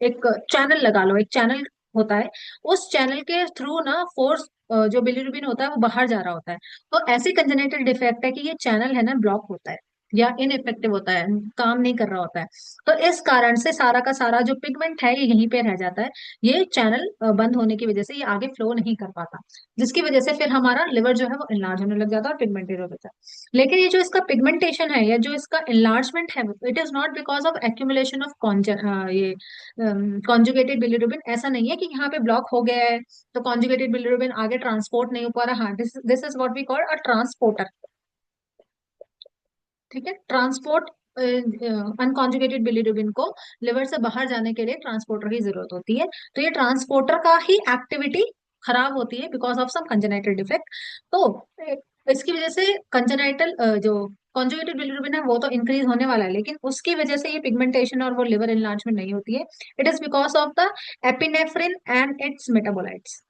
एक चैनल लगा लो, एक चैनल होता है, उस चैनल के थ्रू ना फोर्स, जो बिलिरुबिन होता है वो बाहर जा रहा होता है। तो ऐसी कंजेनिटल डिफेक्ट है कि ये चैनल है ना ब्लॉक होता है या इनइफेक्टिव होता है, काम नहीं कर रहा होता है। तो इस कारण से सारा का सारा जो पिगमेंट है ये यहीं पे रह जाता है, ये चैनल बंद होने की वजह से ये आगे फ्लो नहीं कर पाता, जिसकी वजह से फिर हमारा लिवर जो है वो इनलार्ज होने लग जाता है और पिगमेंटेड हो जाता है। लेकिन ये जो इसका पिगमेंटेशन है या जो इसका इनलार्जमेंट है, it is not because of accumulation of ये कॉन्जुगेटेड बिलिरुबिन, ऐसा नहीं है कि यहाँ पे ब्लॉक हो गया है तो कॉन्जुगेटेड बिलिरुबिन आगे ट्रांसपोर्ट नहीं हो पा रहा। हाँ, this is what we call a transporter, ठीक है। ट्रांसपोर्ट, अनकॉन्जुगेटेड बिलिरुबिन को लिवर से बाहर जाने के लिए ट्रांसपोर्टर की जरूरत होती है। तो ये ट्रांसपोर्टर का ही एक्टिविटी खराब होती है because of some congenital defect. तो इसकी वजह से कंजेनाइटल जो कॉन्जुगेटेड बिलिरुबिन है वो तो इंक्रीज होने वाला है, लेकिन उसकी वजह से ये पिगमेंटेशन और वो लिवर एनलार्जमेंट नहीं होती है। It is because of the epinephrine and it's metabolites.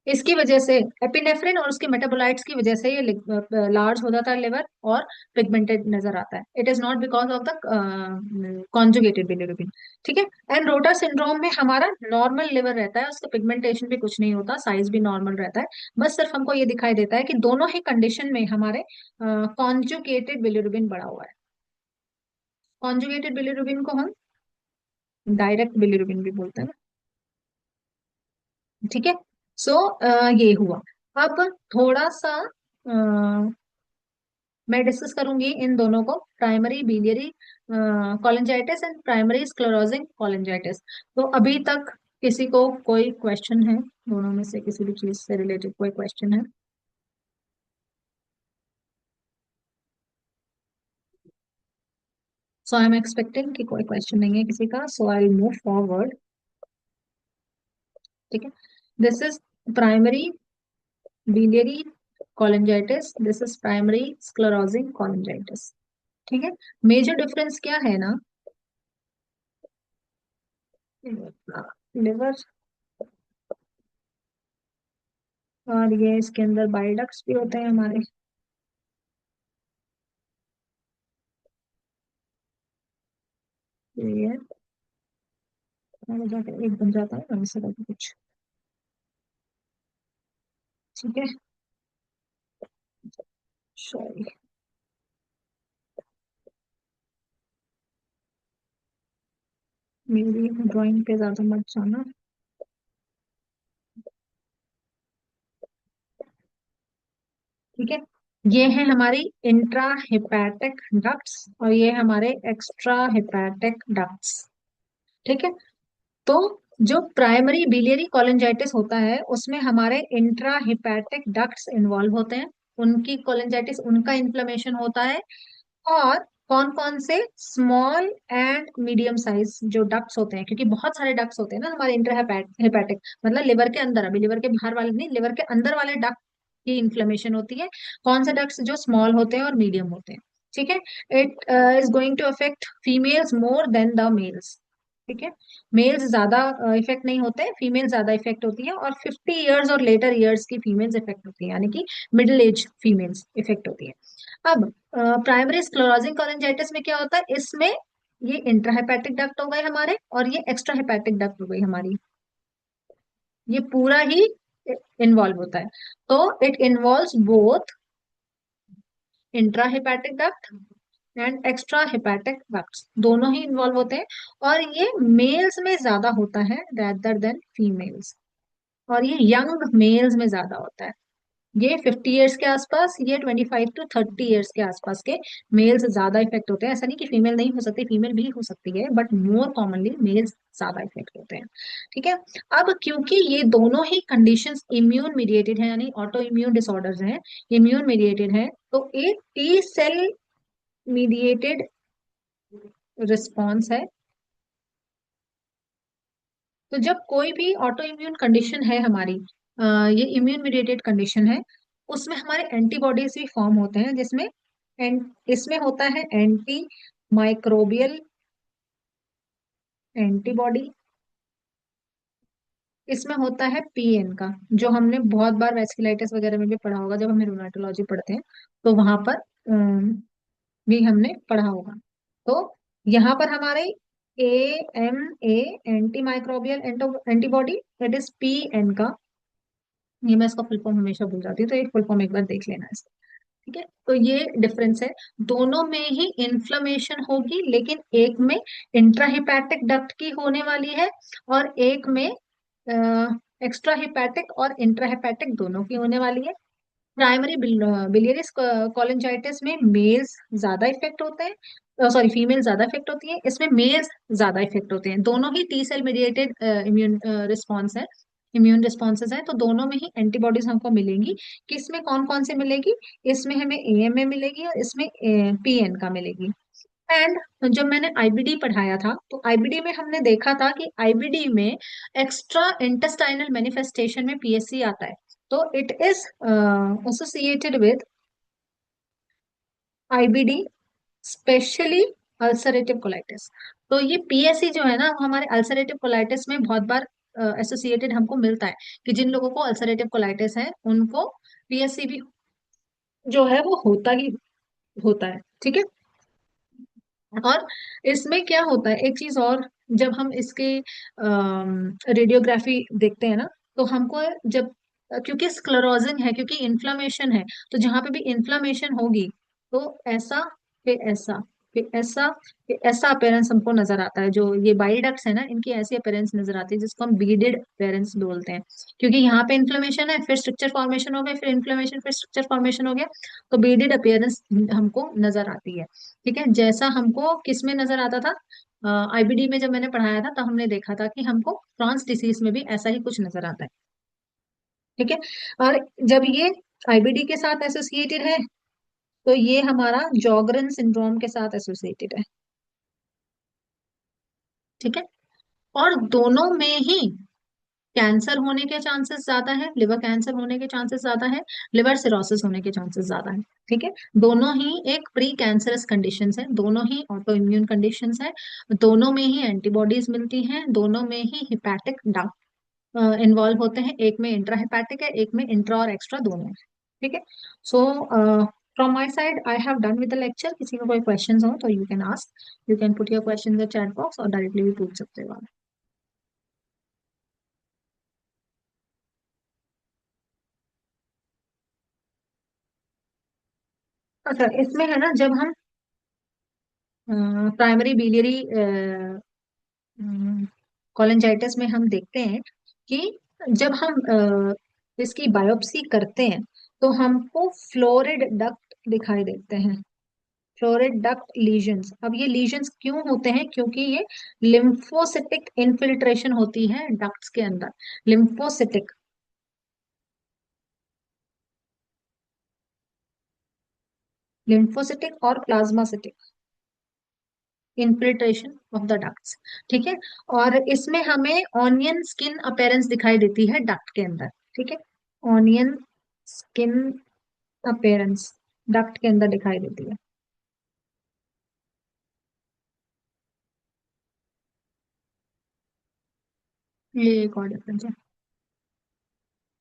इसकी वजह से, एपिनेफ्रिन और उसके मेटाबोलाइट्स की वजह से ये लार्ज हो जाता है लिवर और पिगमेंटेड नजर आता है। It is not because of the conjugated bilirubin, ठीक है। एंड रोटर सिंड्रोम में हमारा नॉर्मल लिवर रहता है, उसका पिगमेंटेशन भी कुछ नहीं होता, साइज भी नॉर्मल रहता है, बस सिर्फ हमको ये दिखाई देता है कि दोनों ही कंडीशन में हमारे कॉन्जुगेटेड बिलिरुबिन बढ़ा हुआ है। कॉन्जुगेटेड बिलिरुबिन को हम डायरेक्ट बिलिरुबिन भी बोलते हैं, ठीक है। सो ये हुआ। अब थोड़ा सा मैं डिस्कस करूंगी इन दोनों को, primary biliary cholangitis and primary sclerosing cholangitis. तो अभी तक किसी को कोई क्वेश्चन है, दोनों में से किसी भी चीज से रिलेटेड कोई क्वेश्चन है? सो आई एम एक्सपेक्टिंग कि कोई क्वेश्चन नहीं है किसी का, सो आई मूव फॉरवर्ड, ठीक है। This is primary biliary cholangitis, this is primary sclerosing cholangitis, ठीक है। मेजर डिफरेंस क्या है ना, लिवर, और ये इसके अंदर बाइल डक्ट्स भी होते हैं हमारे, ये आगे जाके एक बन जाता है ना वैसे करके कुछ, ठीक है। सॉरी, मेरी ड्राइंग पे ज्यादा मत जाना, ठीक है। ये है हमारी इंट्रा हिपैटिक डक्ट्स और ये हमारे एक्स्ट्रा हिपैटिक डक्ट्स, ठीक है। तो जो प्राइमरी बिलियरी कोलेंजाइटिस होता है उसमें हमारे इंट्रा हिपैटिक डक्ट्स इन्वॉल्व होते हैं, उनकी कोलेंजाइटिस, उनका इन्फ्लेमेशन होता है। और कौन कौन से स्मॉल एंड मीडियम साइज जो डक्ट्स होते हैं, क्योंकि बहुत सारे डक्ट्स होते हैं ना हमारे इंटर हेपेटिक, मतलब लिवर के अंदर, अभी लिवर के बाहर वाले नहीं, लिवर के अंदर वाले डक्ट की इन्फ्लेमेशन होती है। कौन से डक्ट्स जो स्मॉल होते हैं और मीडियम होते हैं। ठीक है। It is going to affect females more than the males. ठीक है। मेल्स ज्यादा इफेक्ट नहीं होते, फीमेल ज्यादा इफेक्ट होती है, और 50 ईयर्स और लेटर ईयर्स की फीमेल्स इफेक्ट होती है, यानी कि मिडिल एज फीमेल्स इफेक्ट होती है। अब प्राइमरी स्क्लेरोजिंग कोलिंजाइटिस में क्या होता है, इसमें ये इंट्राहेपेटिक डक्ट हो गए हमारे, और ये एक्स्ट्रा हेपेटिक डक्ट हो गई हमारी, ये पूरा ही इन्वॉल्व होता है। तो it involves both intrahepatic duct and extra hepatic ducts, दोनों ही इन्वॉल्व होते हैं। और ये मेल्स में ज्यादा होता है रेदर देन फीमेल्स, और ये यंग मेल्स में ज्यादा होता है। ये 50 ईयर्स के आसपास, ये 25 to 30 ईयर्स के आसपास के मेल्स ज्यादा इफेक्ट होते हैं। ऐसा नहीं कि फीमेल नहीं हो सकती, फीमेल भी हो सकती है, बट मोर कॉमनली मेल्स ज्यादा इफेक्ट होते हैं। ठीक है। अब क्योंकि ये दोनों ही कंडीशंस इम्यून मीडिएटेड है, यानी ऑटो इम्यून डिसऑर्डर्स हैं, इम्यून मीडिएटेड है, तो एक टी सेल मीडिएटेड रिस्पॉन्स है। तो जब कोई भी ऑटो इम्यून कंडीशन है हमारी, ये इम्यून मीडिएटेड कंडीशन है, उसमें हमारे एंटीबॉडीज भी फॉर्म होते हैं, जिसमें इसमें होता है एंटी माइक्रोबियल एंटीबॉडी, इसमें होता है पीएन का, जो हमने बहुत बार वेस्कुलाइटिस वगैरह में भी पढ़ा होगा, जब हमें रूमेटोलॉजी पढ़ते हैं तो वहां पर भी हमने पढ़ा होगा। तो यहाँ पर हमारे A M A anti microbial antibody, that is PN का, ये मैं इसका फुल फॉर्म हमेशा भूल जाती हूँ, तो एक फुल फॉर्म एक बार देख लेना इसका। ठीक है। तो ये डिफरेंस है, दोनों में ही इन्फ्लेमेशन होगी, लेकिन एक में इंट्राहिपैटिक डक्ट की होने वाली है, और एक में एक्स्ट्रा हिपैटिक और इंट्राहिपैटिक दोनों की होने वाली है। प्राइमरी बिलियरी कोलिंजाइटिस में मेल्स ज्यादा इफेक्ट होते हैं, सॉरी फीमेल ज्यादा इफेक्ट होती है, इसमें मेल्स ज्यादा इफेक्ट होते हैं। दोनों ही T cell mediated immune response है, इम्यून रिस्पॉन्सेज है, तो दोनों में ही एंटीबॉडीज हमको मिलेंगी। किसमें कौन कौन से मिलेगी, इसमें हमें एएमए मिलेगी और इसमें पीएन का मिलेगी। एंड जब मैंने आईबीडी पढ़ाया था, तो आईबीडी में हमने देखा था कि आईबीडी में एक्स्ट्रा इंटेस्टाइनल मैनिफेस्टेशन में पीएससी आता है, तो it is associated with IBD, specially ulcerative colitis. तो ये पीएससी जो है ना, वो हमारे अल्सरेटिव कोलाइटिस में बहुत बार एसोसिएटेड हमको मिलता है, कि जिन लोगों को अल्सरेटिव कोलाइटिस है उनको पीएससी भी जो है वो होता ही होता है। ठीक है। और इसमें क्या होता है एक चीज और, जब हम इसके रेडियोग्राफी देखते हैं ना, तो हमको जब, क्योंकि स्क्लेरोजिंग है, क्योंकि इन्फ्लामेशन है, तो जहां पे भी इन्फ्लामेशन होगी, तो ऐसा, फिर ऐसा, फिर ऐसा, फिर ऐसा अपेरेंस हमको नजर आता है। जो ये बाइल डक्ट्स है ना, इनकी ऐसी अपेरेंस नजर आती है, जिसको हम बीडेड अपेरेंस बोलते हैं। क्योंकि यहाँ पे इन्फ्लेमेशन है, फिर स्ट्रक्चर फॉर्मेशन हो गया, फिर इन्फ्लेमेशन, फिर स्ट्रक्चर फॉर्मेशन हो गया, तो बीडेड अपेयरेंस हमको नजर आती है। ठीक है। जैसा हमको किस में नजर आता था, आईबीडी में जब मैंने पढ़ाया था, तब हमने देखा था कि हमको क्रॉन्स डिसीज में भी ऐसा ही कुछ नजर आता है। ठीक है। और जब ये आईबीडी के साथ एसोसिएटेड है, तो ये हमारा जॉगरन सिंड्रोम के साथ एसोसिएटेड है। ठीक है। और दोनों में ही कैंसर होने के चांसेस ज्यादा है, लिवर कैंसर होने के चांसेस ज्यादा है, लिवर सिरोसिस होने के चांसेस ज्यादा है। ठीक है। दोनों ही एक प्री कैंसरस कंडीशंस है, दोनों ही ऑटो इम्यून कंडीशंस है, दोनों में ही एंटीबॉडीज मिलती हैं, दोनों में ही हिपैटिक इन्वॉल्व होते हैं, एक में इंट्रा हिपैटिक है, एक में इंट्रा और एक्स्ट्रा दोनों है। ठीक है। So from my side I have done with the lecture. किसी में कोई क्वेश्चन हो तो you can ask, you can put your question in the chat box, और डायरेक्टली भी पूछ सकते हो आप। अच्छा, इसमें है ना, जब हम प्राइमरी बिलियरी कोलेंजाइटिस में हम देखते हैं कि जब हम इसकी बायोप्सी करते हैं, तो हमको फ्लोरिड डक्ट दिखाई देते हैं। Florid duct lesions. अब ये लीजन्स क्यों होते हैं? क्योंकि ये लिम्फोसिटिक इन्फिल्ट्रेशन होती है डक्ट्स के अंदर। लिम्फोसिटिक, लिम्फोसिटिक और प्लाज्मासिटिक इन्फिल्ट्रेशन ऑफ द डक्ट्स। ठीक है। और इसमें हमें ऑनियन स्किन अपेयरेंस दिखाई देती है डक्ट के अंदर। ठीक है। ऑनियन स्किन अपेयरेंस डक्ट के अंदर दिखाई देती है। ये एक और डिफरेंस है।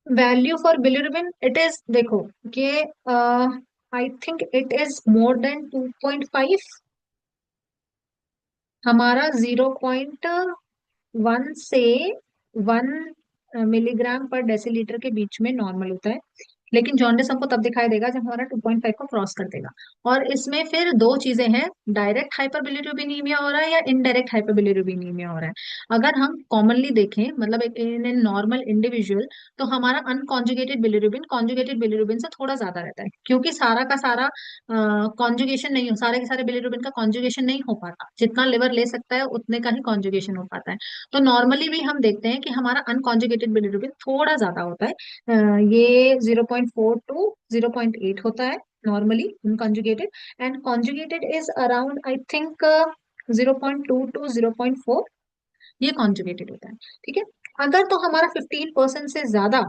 Value for bilirubin, it is, देखो ये, I think it is more than 2.5। हमारा 0.1 से 1 मिलीग्राम पर डेसीलीटर के बीच में नॉर्मल होता है। लेकिन जॉन्डिस हमको तब दिखाई देगा जब हमारा 2.5 को क्रॉस कर देगा। और इसमें फिर दो चीजें हैं, डायरेक्ट हाइपरबिलिरुबिनीमिया हो रहा है या इनडायरेक्ट हाइपरबिलिरुबिनीमिया हो रहा है। अगर हम कॉमनली देखें, मतलब इन ए नॉर्मल इंडिविजुअल, तो हमारा अनकॉन्जुगेटेड बिलिरुबिन कॉन्जुगेटेड बिलिरुबिन से थोड़ा ज्यादा रहता है, क्योंकि सारा का सारा कॉन्जुगेशन नहीं हो, सारे के सारे बिलिरुबिन का कॉन्जुगेशन नहीं हो पाता। जितना लिवर ले सकता है उतने का ही कॉन्जुगेशन हो पाता है। तो नॉर्मली भी हम देखते हैं कि हमारा अनकॉन्जुगेटेड बिलिरुबिन थोड़ा ज्यादा होता है। ये 0.4 to 0.8 होता है normally unconjugated. And conjugated is around, I think, 0.2 to 0.4, ये कॉन्जुगेटेड होता है। ठीक है। अगर तो हमारा 15% से ज्यादा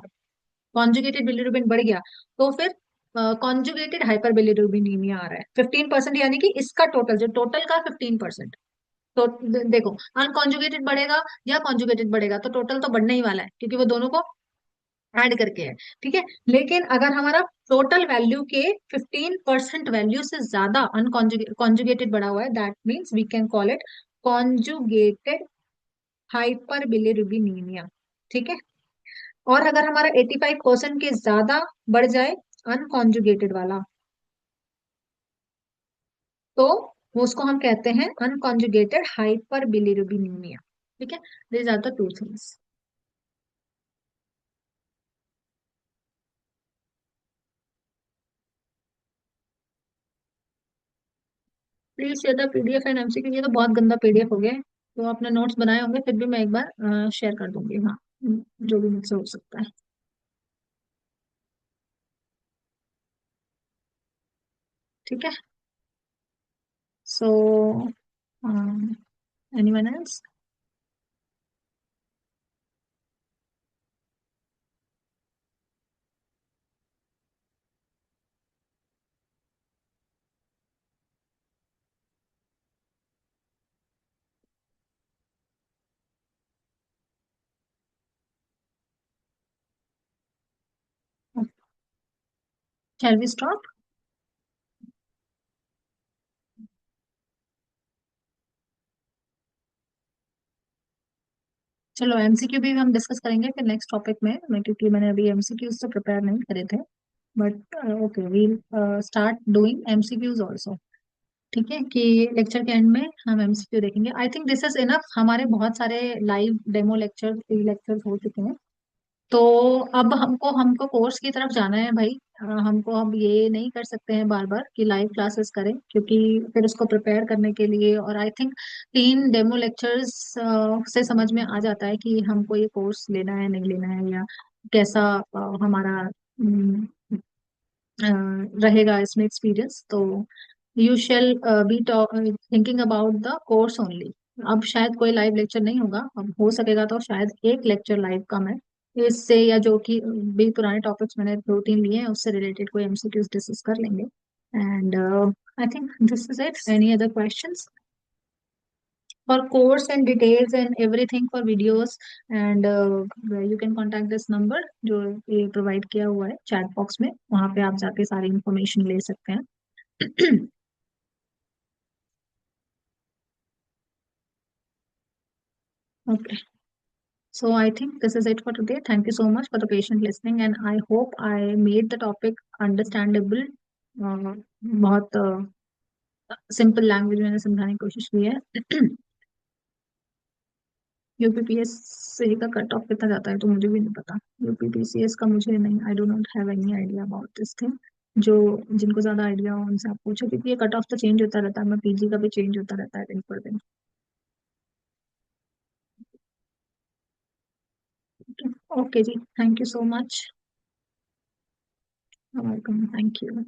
कॉन्जुगेटेड बिलिरुबिन बढ़ गया, तो फिर कॉन्जुगेटेड हाइपरबिलिरुबिनीमिया आ रहा है। 15% यानी कि इसका टोटल, जो टोटल का 15%। तो देखो, अनकॉन्जुगेटेड बढ़ेगा या कॉन्जुगेटेड बढ़ेगा, तो टोटल तो बढ़ने ही वाला है, क्योंकि वो दोनों को ऐड करके है। ठीक है। लेकिन अगर हमारा टोटल वैल्यू के 15% वैल्यू से ज्यादा अनकॉन्जुगेटेड बढ़ा हुआ है, that means we can call it conjugated hyperbilirubinaemia. ठीक है। और अगर हमारा 85% के ज्यादा बढ़ जाए अनकॉन्जुगेटेड वाला, तो वो उसको हम कहते हैं अनकॉन्जुगेटेड हाइपर बिलिरुबिनीमिया। ठीक है। This are the two things. Please share the PDF and MCQ. ये तो बहुत गंदा पीडीएफ हो गया है, तो आपने नोट्स बनाए होंगे, फिर भी मैं एक बार शेयर कर दूंगी। हाँ, जो भी मुझसे हो सकता है। ठीक है। So anyone else? Shall we stop? चलो, एमसीक्यू भी हम डिस्कस करेंगे फिर नेक्स्ट टॉपिक में, क्योंकि मैंने अभी एमसीक्यू से प्रिपेयर नहीं करे थे। But okay, we start doing MCQs also. ठीक है, कि लेक्चर के एंड में हम एमसीक्यू देखेंगे। I think this is enough. हमारे बहुत सारे live demo lecture, free lectures हो चुके हैं। तो अब हमको हमको कोर्स की तरफ जाना है भाई। हमको अब ये नहीं कर सकते हैं बार बार कि लाइव क्लासेस करें, क्योंकि फिर उसको प्रिपेयर करने के लिए, और आई थिंक 3 डेमो लेक्चर्स से समझ में आ जाता है कि हमको ये कोर्स लेना है नहीं लेना है, या कैसा हमारा अ, रहेगा इसमें एक्सपीरियंस। तो you shall be thinking about the course only. अब शायद कोई लाइव लेक्चर नहीं होगा, अब हो सकेगा तो शायद एक लेक्चर लाइव का मैं इससे, या जो कि भी पुराने टॉपिक्स मैंने 2-3 लिए हैं उससे रिलेटेड कोई एमसीक्यूज डिस्कस कर लेंगे। And I think this is it. Any other questions for course and details and everything for videos? And you can contact this number जो ये प्रोवाइड किया हुआ है चैट बॉक्स में, वहां पे आप जाके सारी इंफॉर्मेशन ले सकते हैं। Okay, so I think this is it for today. Thank you so much for the patient listening, and I hope I made the topic understandable. बहुत सिंपल लैंग्वेज में समझाने की कोशिश की है। यूपीपीएससी का कट ऑफ कितना जाता है तो मुझे भी नहीं पता। यूपीपीसीएस का मुझे नहीं, I do not have any idea about this thing. जो जिनको ज्यादा आइडिया हो उनसे आप पूछो, क्योंकि ये कट ऑफ तो चेंज होता रहता है, मैं पीजी का भी चेंज होता रहता है दिन पर दिन। ओके जी, thank you so much. Welcome, thank you.